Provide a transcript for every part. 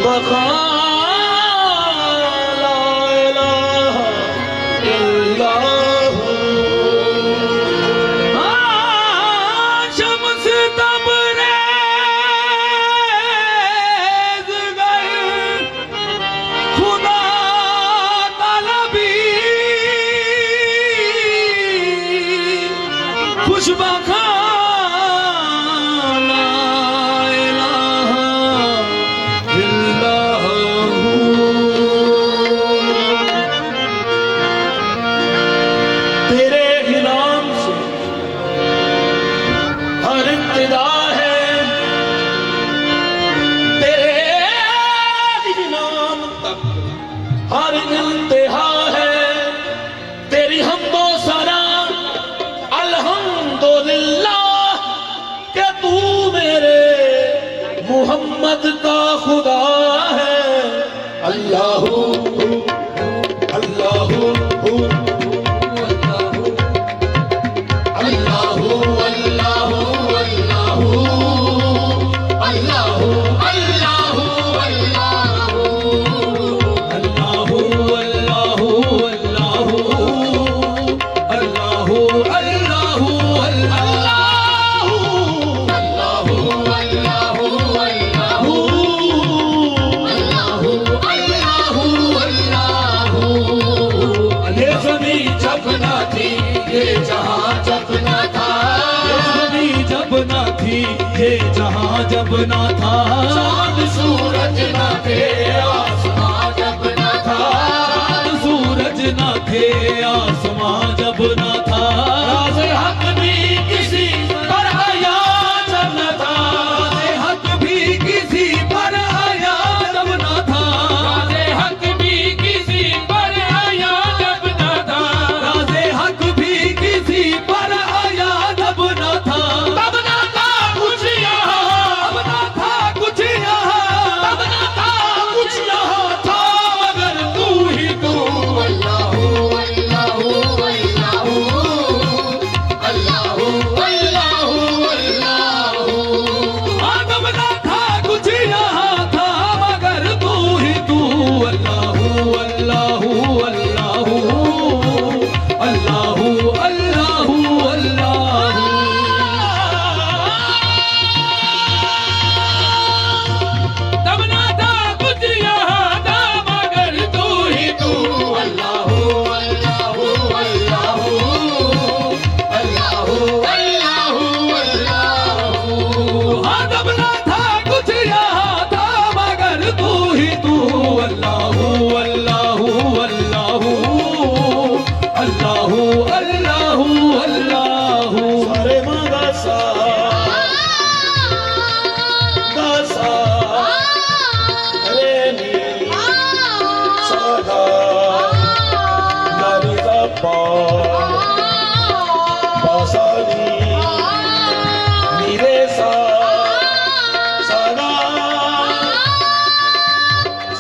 बका ला इलाहा इल्लल्लाह। शम्स तबरेज़ गए खुदा तलबी खुशबखा हर इंतहा है तेरी हमदो सना अल्हम्दुलिल्लाह के तू मेरे मोहम्मद का खुदा है। अल्लाहू अल्लाहू अल्लाहू अल्लाहू अल्लाहू अल्लाहू ये जहां जब न था, जब न थी ये जहां जब न था, चांद सूरज न थे आसमां जब न था, चांद सूरज न थे आसमां जब न था, राज़े हक भी किसी पर आया जब न था, राज़े हक भी किसी पर आया जब न था, राज़े हक भी किसी पर आया जब न था, राज़े हक किसी पर आया जब न था, तब न था कुछ यहाँ, तब न था कुछ यहाँ, तब न था कुछ यहाँ था मगर तू ही तू। अल्लाहू अल्लाहू अल्लाहू अल्लाहू अल्लाहू अल्लाहू। हाँ तब न था कुछ यहाँ था मगर तू ही तू। अल्लाहू अल्लाहू अल्लाहू अल्लाहू अल्लाहू अल्लाहू। तब ना था कुछ यहाँ था मगर तू ही तू। अल्लाहू अल्लाहू अल्लाहू अल्लाहू अल्लाहू अल्लाहू। हाँ तब ना था कुछ यहाँ था मगर तू ही तू। अल्लाहू अल्लाहू अल्लाहू अल्लाहू अल्लाहू अल्लाहू। सारे मागा सा गा सा रे नी सा गा गा रे गा पा पा सा नी नी रे सा सा गा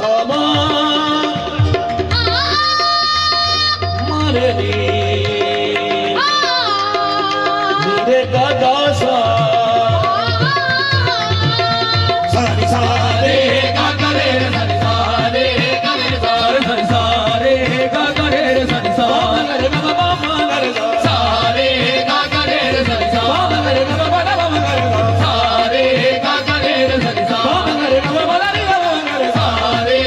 सा मा मा रे नी गा गा सा सारे सारे गा गा रे सारे सारे गा रे सारे सारे गा गा रे सारे सारे गा गा मा गा रे सारे गा गा रे सारे सारे गा गा मा गा रे सारे गा गा रे सारे सारे गा गा मा गा रे सारे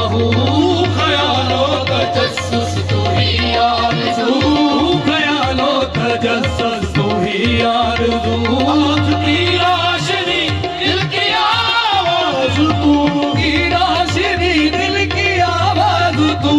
ख्यालों तजस्सुस तू ही आरज़ू, ख्यालों तजस्सुस तू ही आरज़ू, आँख की रोशनी दिल की आवाज़ तू, की रोशनी दिल की आवाज़ तू,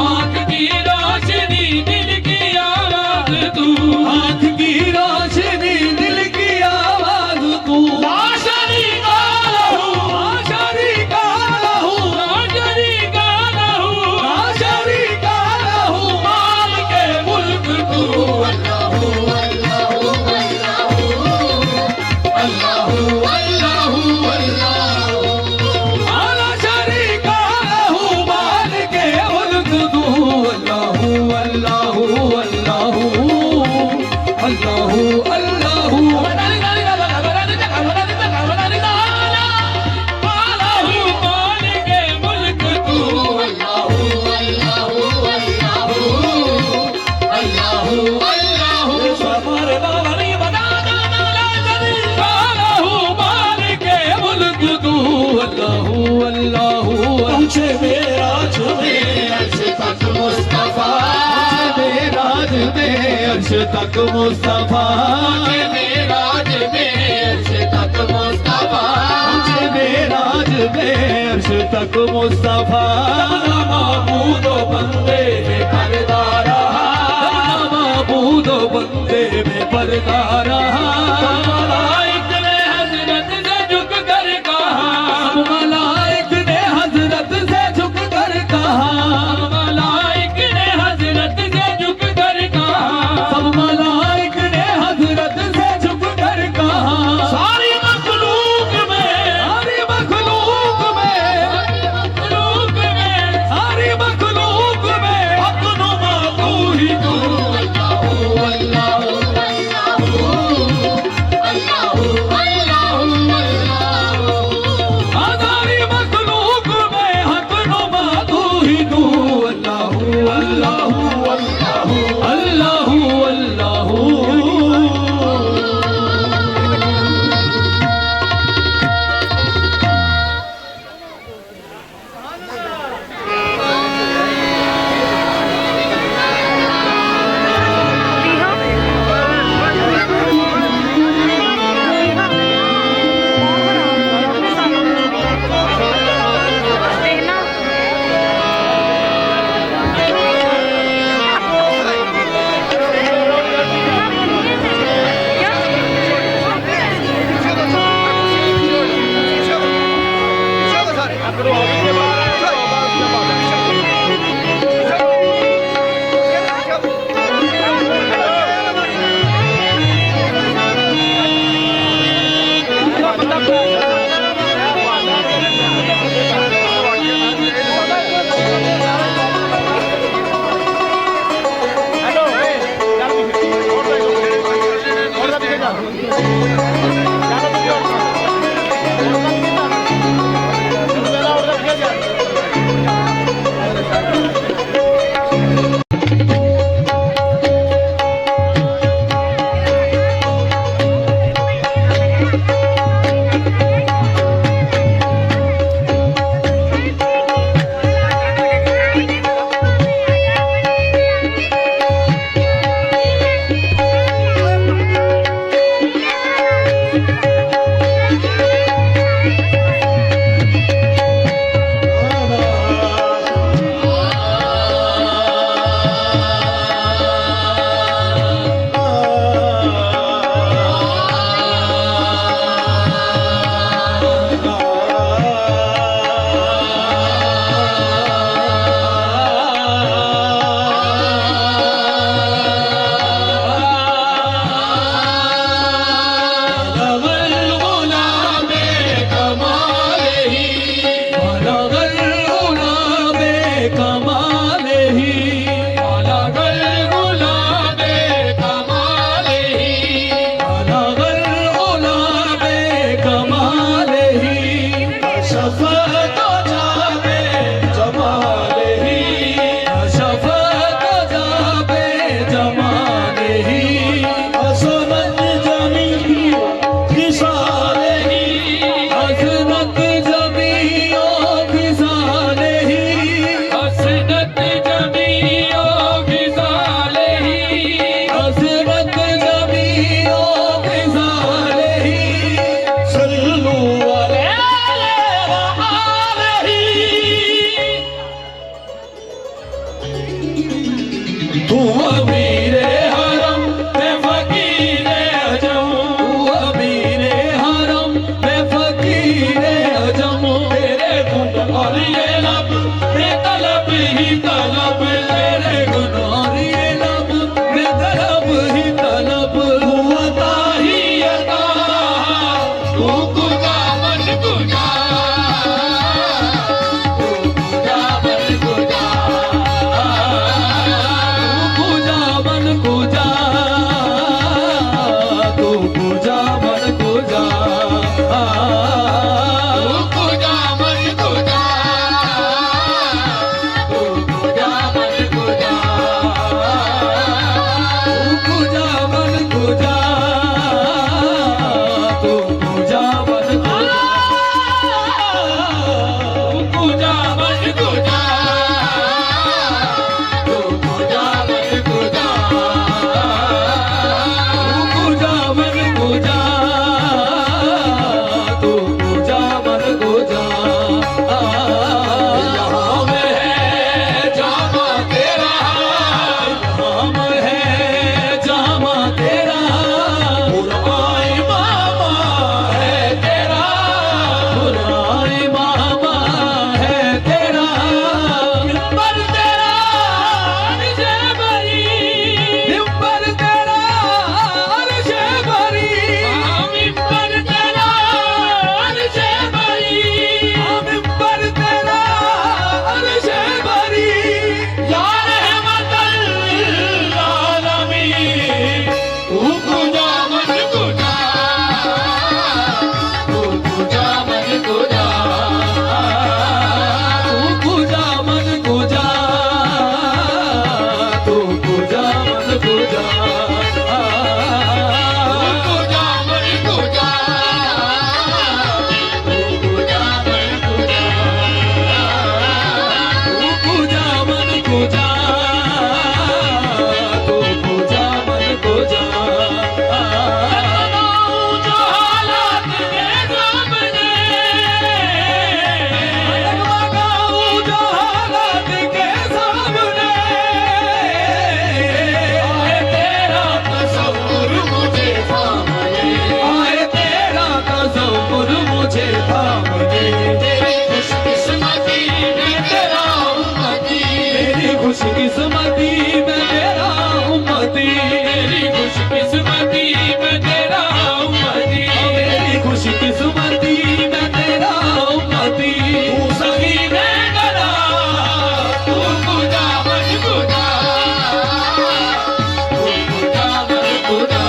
आँख की रोशनी दिल की आवाज़ तू, आँख की रोशनी दिल की आवाज़ तू, ला शरीका लहू, ला शरीका लहू, ला शरीका लहू, ला शरीका लहू, मालिक मुल्क तू, अल्लाहू अल्लाहू अल्लाहू अल्लाहू अल्लाहू अल्लाहू, ला शरीका लहू, मालिक मुल्क तू, अल्लाहू अल्लाहू अल्लाहू अल्लाहू अल्लाहू पहुँचे मेराज में अर्श तक मुस्तफा, मेराज में अर्श तक मुस्तफा, मेराज में अर्श तक मुस्तफा, मेराज में अर्श तक मुस्तफा, माबूदो बंदे में पर्दा रहा, माबूदो बंदे में पर्दा रहा, मलाइक ने हजरत से झुक कर कहा, मलाइक ने हजरत से झुक कर कहा, मलाइक ने हजरत से झुक कर कहा, सब मलाइक ने हजरत से झुक कर कहा, सारी मखलूक में, सारी मखलूक में, मखलूक में, सारी मखलूक में अपनुमा तू ही तू, अल्लाहू अल्लाहू तू अमीरे हरम मैं फकीरे अजम, तू अमीरे हरम मैं फकीरे अजम। तेरे गुण और ये लब मैं तलब ही तलब, तेरे गुण और ये लब मैं तलब ही तलब। तू अता ही अता, तू खुदा मन खुदा, तू खुदा मन खुदा, तू खुदा मन खुदा, तू खुदा मन खुदा, तू खुदा मन खुदा, तू खुदा मन खुदा, तू खुदा मन खुदा, तू खुदा मन खुदा, तू खुदा मन खुदा, तू खुदा मन खुदा, तू खुदा मन खुदा, तू खुदा मन खुदा। यहाँ में है जामा तेरा, यहाँ में है जामा तेरा, बुराई मामा है तेरा, बुराई मामा है तेरा। मिंबर तेरा अर्शे बरी, मिंबर तेरा अर्शे बरी, मिंबर तेरा अर्शे बरी, मिंबर तेरा अर्शे बरी। या रहमतल लिल आलमीन, तू खुदा मन खुदा, तू खुदा मन खुदा, तू खुदा मन खुदा, तू खुदा मन खुदा, तू खुदा मन खुदा, तू खुदा मन खुदा, तू खुदा मन खुदा, तू खुदा मन खुदा। जो हालात के सामने, जो हालात के सामने, आए तेरा तसव्वुर मुझे थामने, आए तेरा तसव्वुर मुझे थामने। तेरी खुशकिस्मती में तेरा उम्मती, तेरी खुशकिस्मती में तेरा उम्मती, तेरी खुशकिस्मती में तेरा उम्मती, तेरी खुशकिस्मती में तेरा उम्मती। तू सही में गला, तू खुदा मन खुदा, तू खुदा मन खुदा,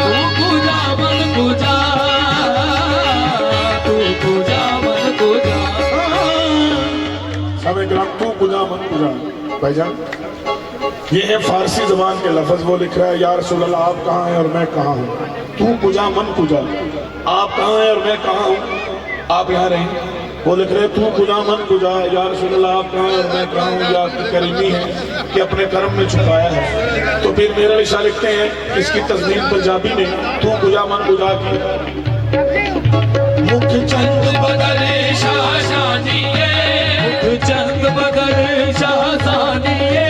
तू खुदा मन खुदा, तू खुदा मन खुदा। सब इकराम तू खुदा मन खुदा। भाईजान ये है फारसी जबान के लफ्ज, वो लिख रहा है या रसूल अल्लाह आप कहाँ हैं और मैं कहाँ हूँ। तू खुदा मन खुदा, आप कहाँ हैं और मैं कहाँ हूँ, आप यहाँ रहें। वो लिख रहे तू खुदा मन खुदा, या रसूल अल्लाह आप कहाँ हैं और मैं कहाँ हूँ। या आपकी करीमी है कि अपने कर्म में छुपाया है। तो फिर मेरा लिशा लिखते हैं, इसकी तस्दीक पंजाबी ने तू खुदा मन खुदा की। मुख चंद बदले शाहशानिए, मुख चंद बदले शाहसानिए,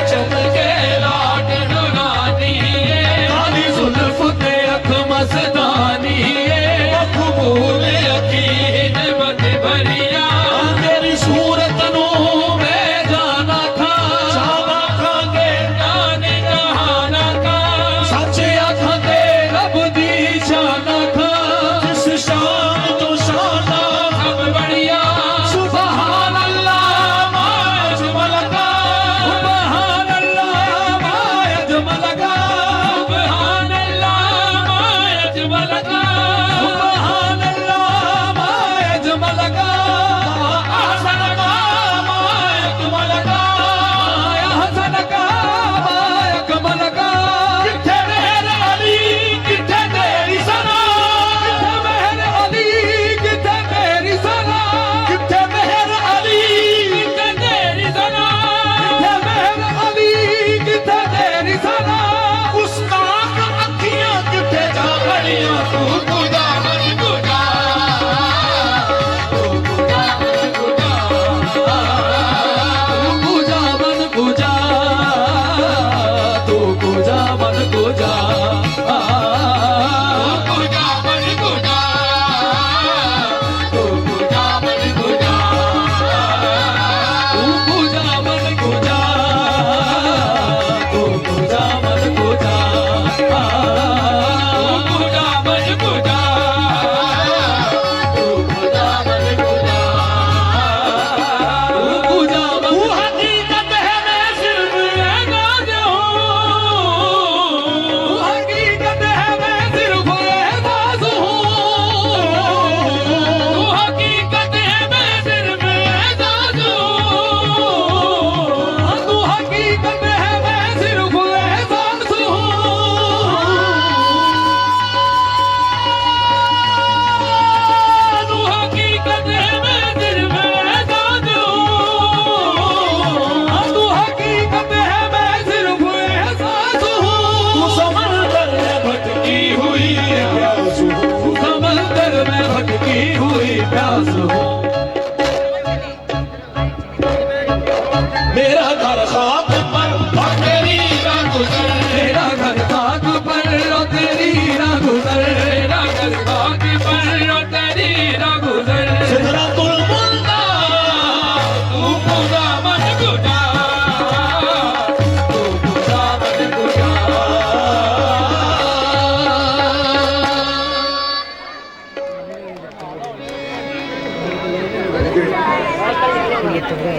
चमके लाट नुरानिए, काली जुल्फ ते अख मस्तानिए, मखबूल यकीन बद भरिया। तेरी सूरत नू मैं जाना था, जाना था के जाने जहाना का, सच आखा ते रब दी शाना था, जिस शान तो शाना सब बढ़िया।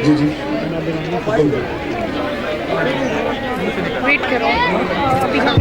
जी जी वेट करो अभी हम